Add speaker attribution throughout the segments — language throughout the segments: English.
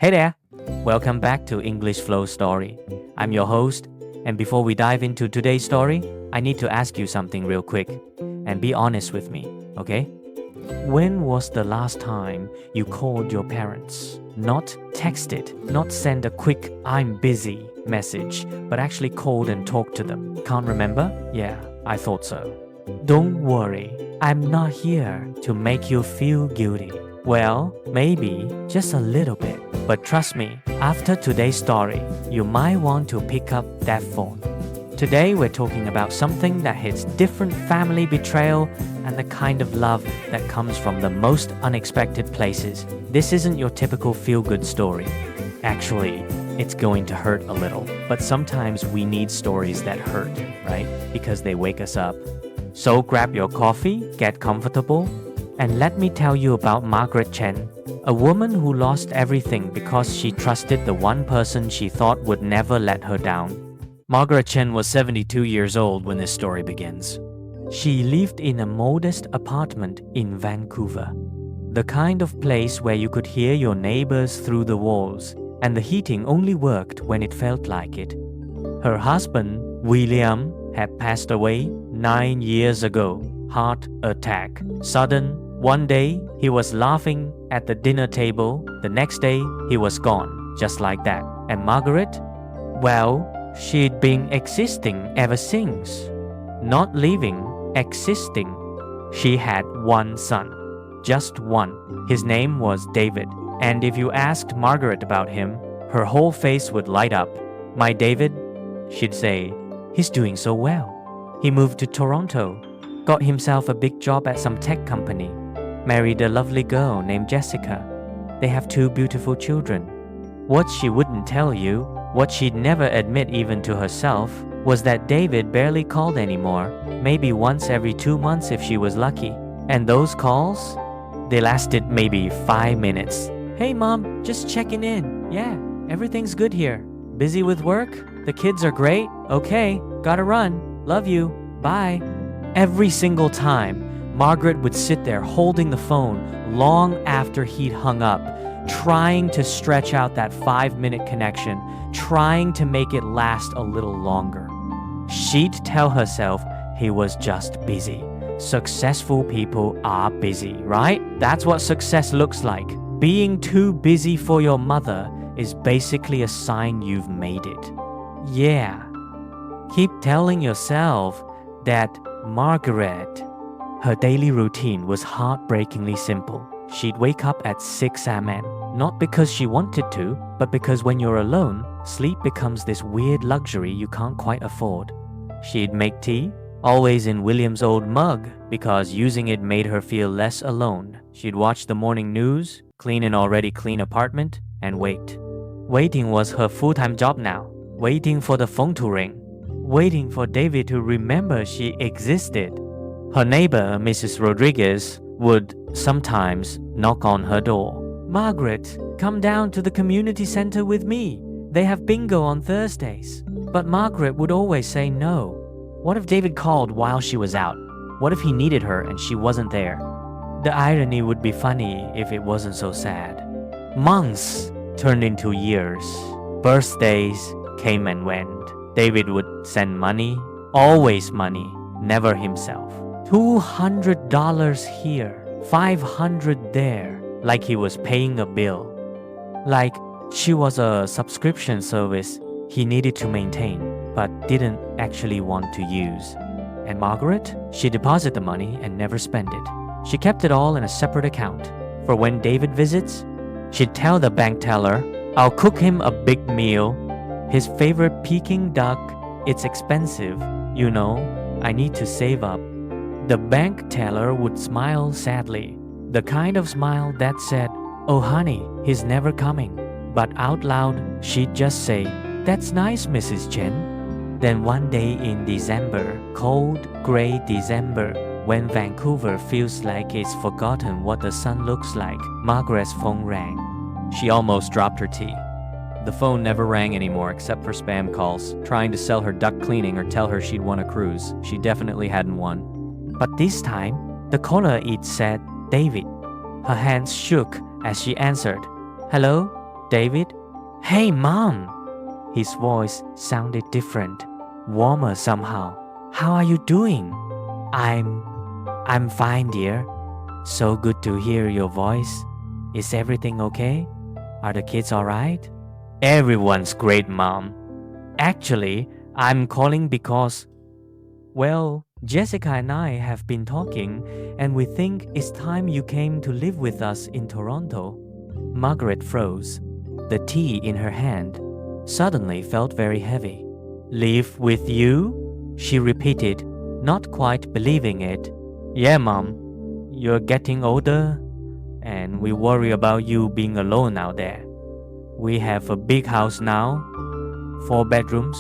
Speaker 1: Hey there! Welcome back to English Flow Story. I'm your host, and before we dive into today's story, I need to ask you something real quick. And be honest with me, okay? When was the last time you called your parents? Not texted, not sent a quick "I'm busy" message, but actually called and talked to them. Can't remember? Yeah, I thought so. Don't worry, I'm not here to make you feel guilty. Well, maybe just a little bit. But trust me, after today's story, you might want to pick up that phone. Today we're talking about something that hits different family betrayal and the kind of love that comes from the most unexpected places. This isn't your typical feel-good story. Actually, it's going to hurt a little. But sometimes we need stories that hurt, right? Because they wake us up. So grab your coffee, get comfortable, and let me tell you about Margaret Chen, a woman who lost everything because she trusted the one person she thought would never let her down. Margaret Chen was 72 years old when this story begins. She lived in a modest apartment in Vancouver, the kind of place where you could hear your neighbors through the walls, and the heating only worked when it felt like it. Her husband, William, had passed away 9 years ago. Heart attack. Sudden. One day, he was laughing at the dinner table. The next day, he was gone, just like that. And Margaret? Well, she'd been existing ever since. Not living, existing. She had one son. Just one. His name was David. And if you asked Margaret about him, her whole face would light up. My David? She'd say, he's doing so well. He moved to Toronto, got himself a big job at some tech company, married a lovely girl named Jessica. They have 2 beautiful children. What she wouldn't tell you, what she'd never admit even to herself, was that David barely called anymore, maybe once every 2 months if she was lucky. And those calls? They lasted maybe 5 minutes. Hey mom, just checking in. Yeah, everything's good here. Busy with work? The kids are great? Okay, gotta run. Love you. Bye. Every single time, Margaret would sit there holding the phone long after he'd hung up, trying to stretch out that 5-minute connection, trying to make it last a little longer. She'd tell herself he was just busy. Successful people are busy, right? That's what success looks like. Being too busy for your mother is basically a sign you've made it. Yeah. Keep telling yourself that Margaret. Her daily routine was heartbreakingly simple. She'd wake up at 6 a.m. Not because she wanted to, but because when you're alone, sleep becomes this weird luxury you can't quite afford. She'd make tea, always in William's old mug, because using it made her feel less alone. She'd watch the morning news, clean an already clean apartment, and wait. Waiting was her full-time job now. Waiting for the phone to ring. Waiting for David to remember she existed. Her neighbor, Mrs. Rodriguez, would sometimes knock on her door. Margaret, come down to the community center with me. They have bingo on Thursdays. But Margaret would always say no. What if David called while she was out? What if he needed her and she wasn't there? The irony would be funny if it wasn't so sad. Months turned into years. Birthdays came and went. David would send money, always money, never himself. $200 here, $500 there, like he was paying a bill. Like she was a subscription service he needed to maintain, but didn't actually want to use. And Margaret? She deposited the money and never spent it. She kept it all in a separate account. For when David visits, she'd tell the bank teller, I'll cook him a big meal. His favorite Peking duck, it's expensive, you know, I need to save up. The bank teller would smile sadly, the kind of smile that said, oh honey, he's never coming. But out loud, she'd just say, that's nice, Mrs. Chen. Then one day in December, cold, gray December, when Vancouver feels like it's forgotten what the sun looks like, Margaret's phone rang. She almost dropped her tea. The phone never rang anymore except for spam calls, trying to sell her duck cleaning or tell her she'd won a cruise. She definitely hadn't won. But this time, the caller it said, David. Her hands shook as she answered, hello? David. Hey, Mom! His voice sounded different, warmer somehow. How are you doing? I'm fine, dear. So good to hear your voice. Is everything okay? Are the kids alright? Everyone's great, Mom. Actually, I'm calling because, well, Jessica and I have been talking, and we think it's time you came to live with us in Toronto. Margaret froze. The tea in her hand suddenly felt very heavy. Live with you? She repeated, not quite believing it. Yeah, Mom. You're getting older, and we worry about you being alone out there. We have a big house now, 4 bedrooms.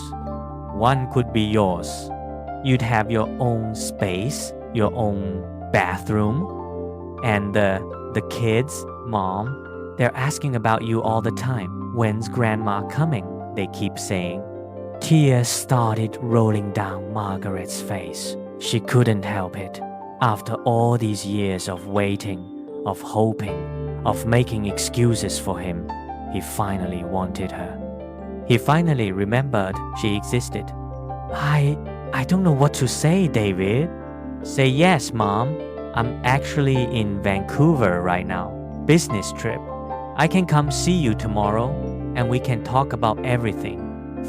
Speaker 1: One could be yours. You'd have your own space, your own bathroom. And the kids, Mom, they're asking about you all the time. When's Grandma coming? They keep saying. Tears started rolling down Margaret's face. She couldn't help it. After all these years of waiting, of hoping, of making excuses for him, he finally wanted her. He finally remembered she existed. I don't know what to say, David. Say yes, Mom. I'm actually in Vancouver right now. Business trip. I can come see you tomorrow and we can talk about everything.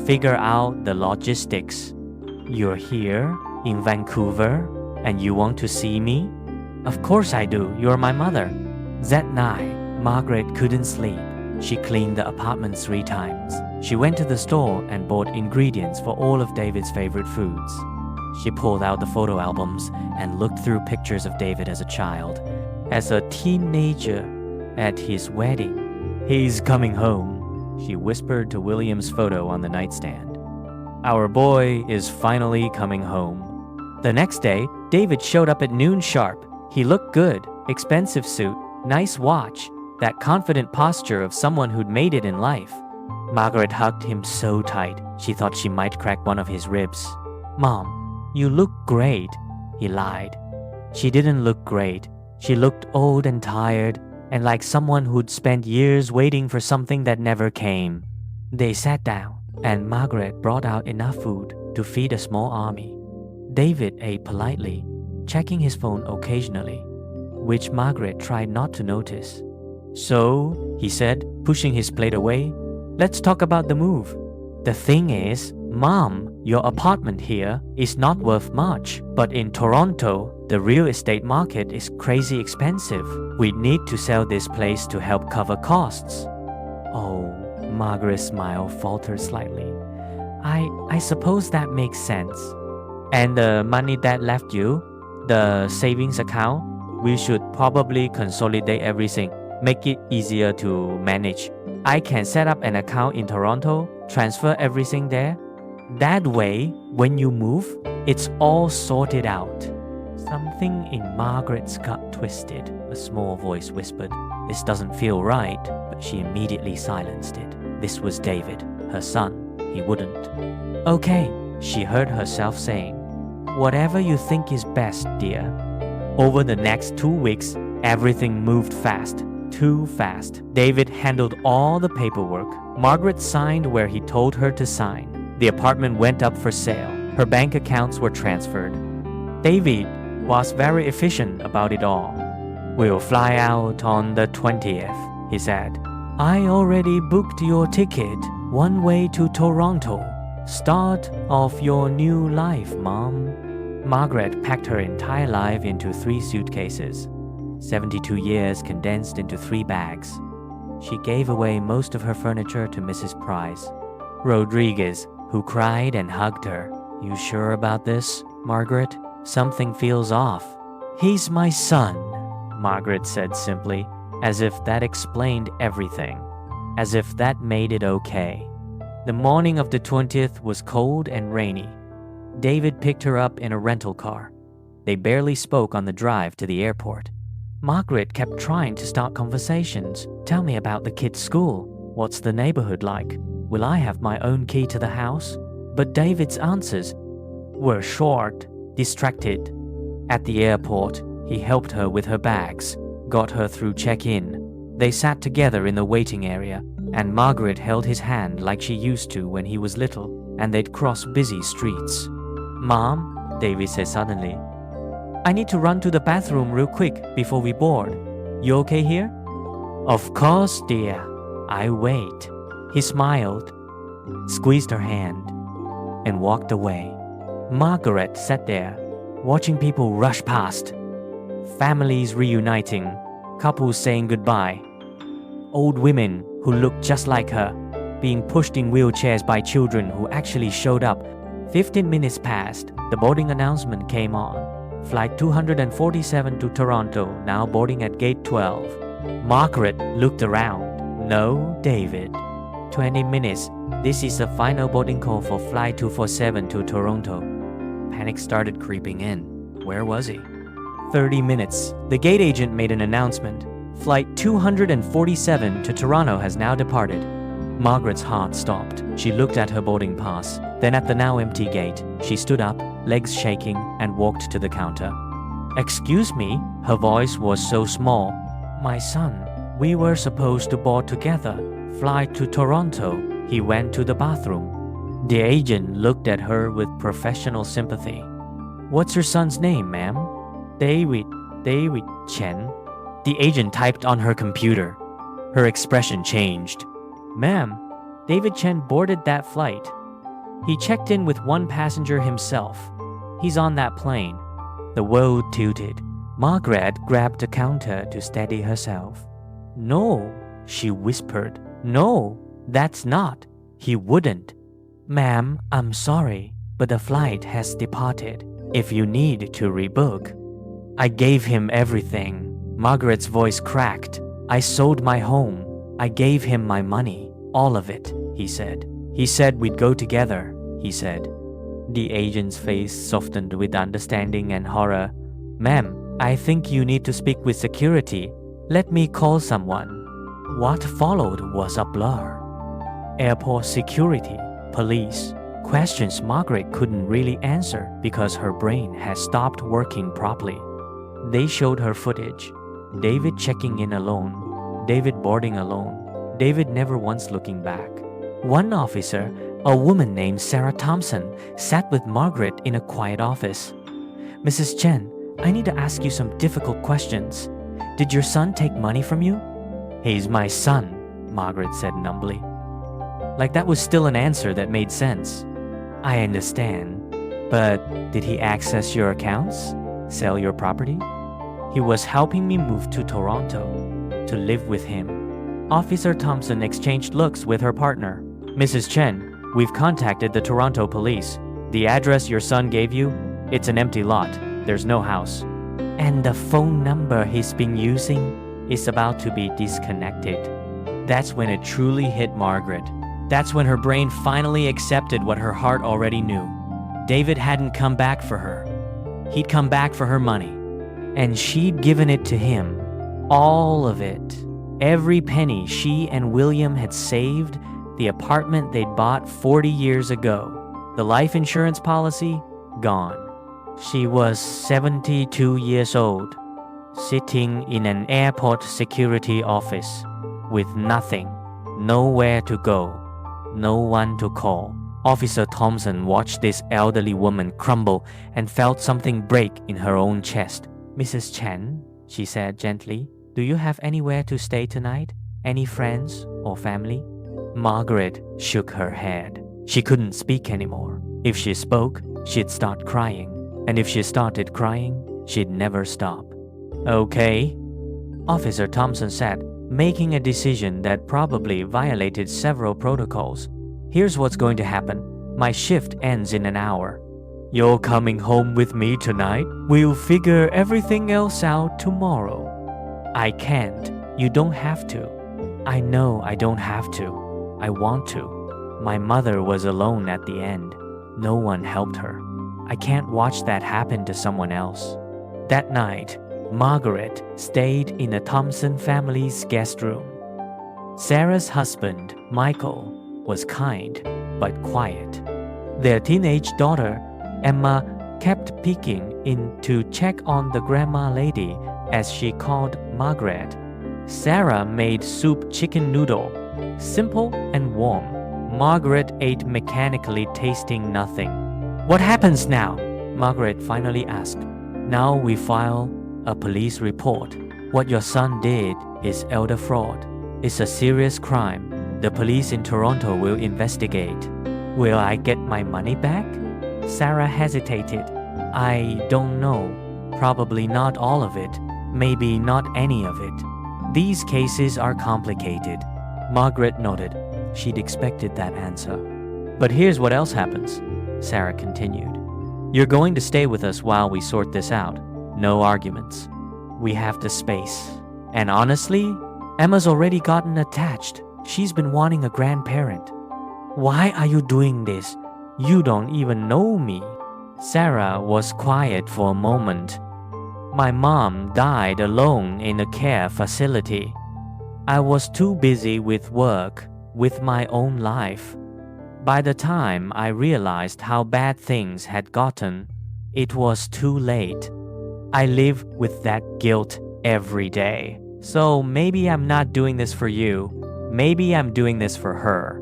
Speaker 1: Figure out the logistics. You're here in Vancouver and you want to see me? Of course I do. You're my mother. That night, Margaret couldn't sleep. She cleaned the apartment 3 times. She went to the store and bought ingredients for all of David's favorite foods. She pulled out the photo albums and looked through pictures of David as a child, as a teenager, at his wedding. He's coming home, she whispered to William's photo on the nightstand. Our boy is finally coming home. The next day, David showed up at noon sharp. He looked good, expensive suit, nice watch, that confident posture of someone who'd made it in life. Margaret hugged him so tight, she thought she might crack one of his ribs. Mom, you look great, he lied. She didn't look great. She looked old and tired, and like someone who'd spent years waiting for something that never came. They sat down, and Margaret brought out enough food to feed a small army. David ate politely, checking his phone occasionally, which Margaret tried not to notice. So, he said, pushing his plate away, let's talk about the move. The thing is, Mom, your apartment here is not worth much, but in Toronto, the real estate market is crazy expensive. We need to sell this place to help cover costs. Oh, Margaret's smile faltered slightly. I suppose that makes sense. And the money that left you, the savings account, we should probably consolidate everything. Make it easier to manage. I can set up an account in Toronto, transfer everything there. That way, when you move, it's all sorted out. Something in Margaret's gut twisted. A small voice whispered, "This doesn't feel right," but she immediately silenced it. This was David, her son. He wouldn't. Okay, she heard herself saying. Whatever you think is best, dear. Over the next 2 weeks, everything moved fast. Too fast. David handled all the paperwork. Margaret signed where he told her to sign. The apartment went up for sale. Her bank accounts were transferred. David was very efficient about it all. We'll fly out on the 20th, he said. I already booked your ticket, one way to Toronto. Start of your new life, Mom. Margaret packed her entire life into 3 suitcases. 72 years condensed into 3 bags. She gave away most of her furniture to Mrs. Price. Rodriguez, who cried and hugged her. You sure about this, Margaret? Something feels off. He's my son, Margaret said simply, as if that explained everything, as if that made it okay. The morning of the 20th was cold and rainy. David picked her up in a rental car. They barely spoke on the drive to the airport. Margaret kept trying to start conversations. Tell me about the kids' school. What's the neighborhood like? Will I have my own key to the house? But David's answers were short, distracted. At the airport, he helped her with her bags, got her through check-in. They sat together in the waiting area. and Margaret held his hand like she used to when he was little, and they'd cross busy streets. "Mom," David said suddenly, "I need to run to the bathroom real quick before we board. You okay here?" "Of course, dear. I wait." He smiled, squeezed her hand, and walked away. Margaret sat there, watching people rush past. Families reuniting, couples saying goodbye, old women who looked just like her being pushed in wheelchairs by children who actually showed up. 15 minutes passed. The boarding announcement came on. Flight 247 to Toronto, now boarding at gate 12. Margaret looked around. "No, David. 20 minutes. This is the final boarding call for flight 247 to Toronto." Panic started creeping in. Where was he? 30 minutes. The gate agent made an announcement. Flight 247 to Toronto has now departed. Margaret's heart stopped. She looked at her boarding pass, then at the now empty gate. She stood up, legs shaking, and walked to the counter. "Excuse me," her voice was so small. "My son, we were supposed to board together. Flight to Toronto." He went to the bathroom. The agent looked at her with professional sympathy. "What's your son's name, ma'am?" David Chen." The agent typed on her computer. Her expression changed. "Ma'am, David Chen boarded that flight. He checked in with one passenger himself. He's on that plane." The world tilted. Margaret grabbed the counter to steady herself. "No," she whispered. "No, that's not. He wouldn't." "Ma'am, I'm sorry, but the flight has departed. If you need to rebook." "I gave him everything." Margaret's voice cracked. "I sold my home. I gave him my money. All of it," he said. "He said we'd go together," he said. The agent's face softened with understanding and horror. "Ma'am, I think you need to speak with security. Let me call someone." What followed was a blur. Airport security, police, questions Margaret couldn't really answer because her brain had stopped working properly. They showed her footage. David checking in alone, David boarding alone, David never once looking back. One officer, a woman named Sarah Thompson, sat with Margaret in a quiet office. "Mrs. Chen, I need to ask you some difficult questions. Did your son take money from you?" "He's my son," Margaret said numbly. Like that was still an answer that made sense. "I understand. But did he access your accounts? Sell your property?" "He was helping me move to Toronto to live with him." Officer Thompson exchanged looks with her partner. "Mrs. Chen, we've contacted the Toronto police. The address your son gave you, it's an empty lot. There's no house. And the phone number he's been using is about to be disconnected." That's when it truly hit Margaret. That's when her brain finally accepted what her heart already knew. David hadn't come back for her. He'd come back for her money. And she'd given it to him. All of it. Every penny she and William had saved, the apartment they'd bought 40 years ago, the life insurance policy, gone. She was 72 years old, sitting in an airport security office with nothing, nowhere to go, no one to call. Officer Thompson watched this elderly woman crumble and felt something break in her own chest. "Mrs. Chen," she said gently, "do you have anywhere to stay tonight? Any friends or family?" Margaret shook her head. She couldn't speak anymore. If she spoke, she'd start crying. And if she started crying, she'd never stop. "Okay," Officer Thompson said, making a decision that probably violated several protocols. "Here's what's going to happen. My shift ends in an hour. You're coming home with me tonight? We'll figure everything else out tomorrow." "I can't. You don't have to." "I know I don't have to. I want to. My mother was alone at the end. No one helped her. I can't watch that happen to someone else." That night, Margaret stayed in the Thompson family's guest room. Sarah's husband, Michael, was kind but quiet. Their teenage daughter, Emma, kept peeking in to check on the grandma lady, as she called Margaret. Sarah made soup chicken noodle, simple and warm. Margaret ate mechanically, tasting nothing. What happens now? Margaret finally asked. Now we file a police report. What your son did is elder fraud. It's a serious crime. The police in Toronto will investigate. Will I get my money back? Sarah hesitated. I don't know. Probably not all of it. Maybe not any of it. These cases are complicated. Margaret nodded. She'd expected that answer. But here's what else happens, Sarah continued. You're going to stay with us while we sort this out. No arguments. We have the space. And honestly, Emma's already gotten attached. She's been wanting a grandparent. Why are you doing this? You don't even know me. Sarah was quiet for a moment. My mom died alone in a care facility. I was too busy with work, with my own life. By the time I realized how bad things had gotten, it was too late. I live with that guilt every day. So maybe I'm not doing this for you. Maybe I'm doing this for her.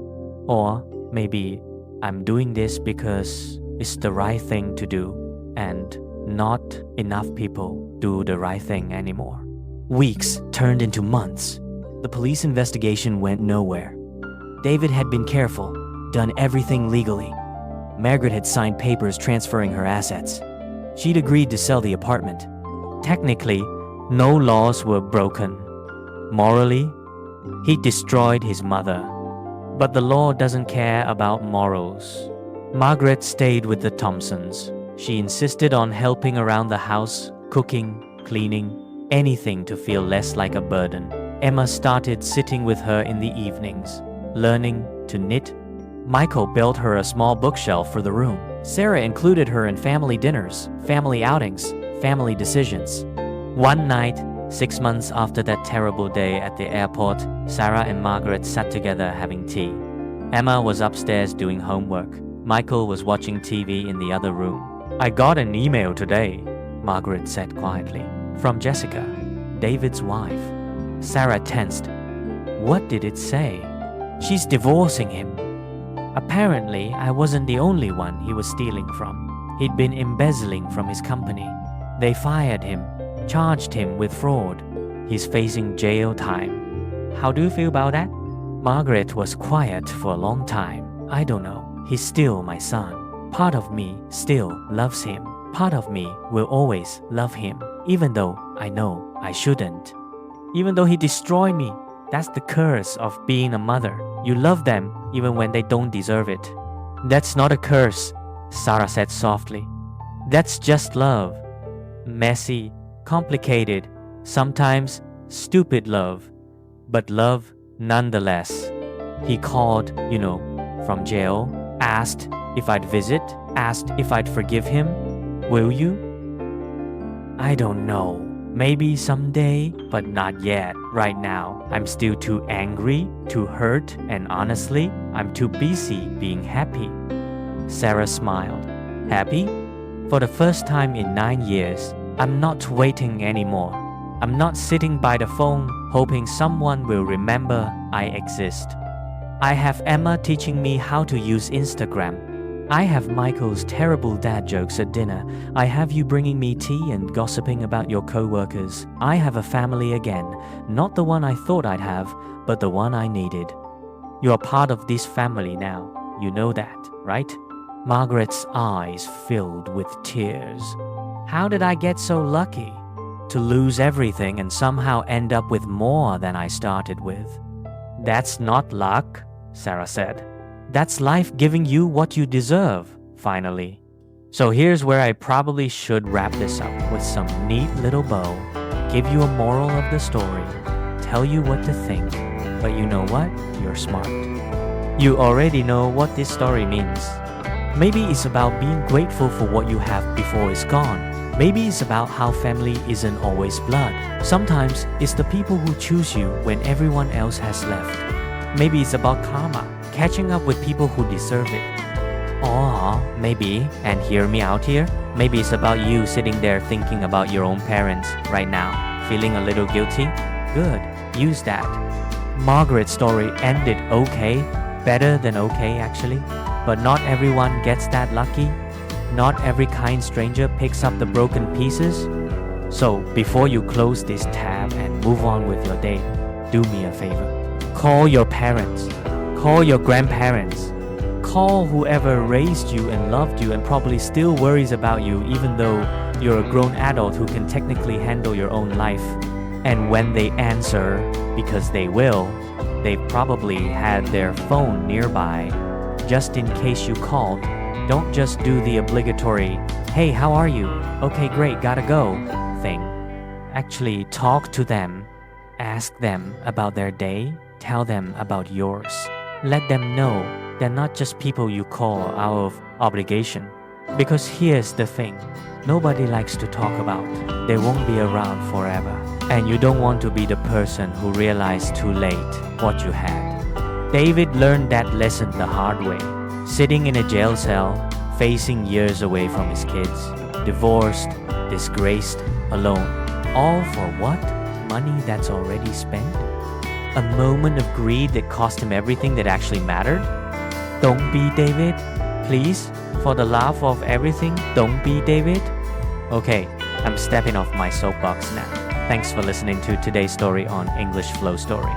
Speaker 1: Or maybe I'm doing this because it's the right thing to do, and not enough people do the right thing anymore. Weeks turned into months. The police investigation went nowhere. David had been careful, done everything legally. Margaret had signed papers transferring her assets. She'd agreed to sell the apartment. Technically, no laws were broken. Morally, he destroyed his mother. But the law doesn't care about morals. Margaret stayed with the Thompsons. She insisted on helping around the house, cooking, cleaning, anything to feel less like a burden. Emma started sitting with her in the evenings, learning to knit. Michael built her a small bookshelf for the room. Sarah included her in family dinners, family outings, family decisions. One night, 6 months after that terrible day at the airport, Sarah and Margaret sat together having tea. Emma was upstairs doing homework. Michael was watching TV in the other room. I got an email today, Margaret said quietly, from Jessica, David's wife. Sarah tensed. What did it say? She's divorcing him. Apparently, I wasn't the only one he was stealing from. He'd been embezzling from his company. They fired him, charged him with fraud. He's facing jail time. How do you feel about that? Margaret was quiet for a long time. I don't know. He's still my son. Part of me still loves him. Part of me will always love him, even though I know I shouldn't. Even though he destroyed me, that's the curse of being a mother. You love them even when they don't deserve it. That's not a curse, Sarah said softly. That's just love. Messy, complicated, sometimes stupid love, but love nonetheless. He called, from jail, asked if I'd visit, asked if I'd forgive him. Will you? I don't know. Maybe someday, but not yet. Right now, I'm still too angry, too hurt, and honestly, I'm too busy being happy. Sarah smiled. Happy? For the first time in 9 years, I'm not waiting anymore. I'm not sitting by the phone hoping someone will remember I exist. I have Emma teaching me how to use Instagram. I have Michael's terrible dad jokes at dinner. I have you bringing me tea and gossiping about your co-workers. I have a family again, not the one I thought I'd have, but the one I needed. You are part of this family now. You know that, right? Margaret's eyes filled with tears. How did I get so lucky? To lose everything and somehow end up with more than I started with. That's not luck, Sarah said. That's life giving you what you deserve, finally. So here's where I probably should wrap this up with some neat little bow, give you a moral of the story, tell you what to think, but you know what? You're smart. You already know what this story means. Maybe it's about being grateful for what you have before it's gone. Maybe it's about how family isn't always blood. Sometimes it's the people who choose you when everyone else has left. Maybe it's about karma, catching up with people who deserve it. Or maybe, and hear me out here, maybe it's about you sitting there thinking about your own parents right now, feeling a little guilty. Good, use that. Margaret's story ended okay, better than okay actually, but not everyone gets that lucky. Not every kind stranger picks up the broken pieces. So before you close this tab and move on with your day, do me a favor. Call your parents, call your grandparents, call whoever raised you and loved you and probably still worries about you even though you're a grown adult who can technically handle your own life. And when they answer, because they will, they've probably had their phone nearby. Just in case you called, don't just do the obligatory, "Hey, how are you? Okay, great, gotta go" thing. Actually, talk to them. Ask them about their day. Tell them about yours. Let them know they're not just people you call out of obligation. Because here's the thing, nobody likes to talk about. They won't be around forever. And you don't want to be the person who realized too late what you had. David learned that lesson the hard way. Sitting in a jail cell, facing years away from his kids, divorced, disgraced, alone. All for what? Money that's already spent? A moment of greed that cost him everything that actually mattered? Don't be David, please. For the love of everything, don't be David. Okay, I'm stepping off my soapbox now. Thanks for listening to today's story on English Flow Story.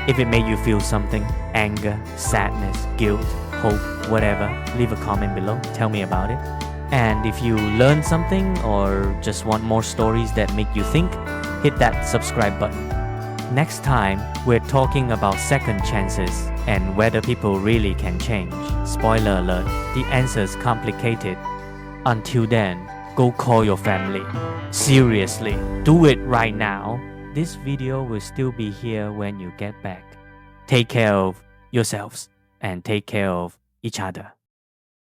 Speaker 1: If it made you feel something, anger, sadness, guilt, hope, whatever, leave a comment below. Tell me about it. And if you learned something or just want more stories that make you think, hit that subscribe button. Next time, we're talking about second chances and whether people really can change. Spoiler alert, the answer's complicated. Until then, go call your family. Seriously, do it right now. This video will still be here when you get back. Take care of yourselves and take care of each other.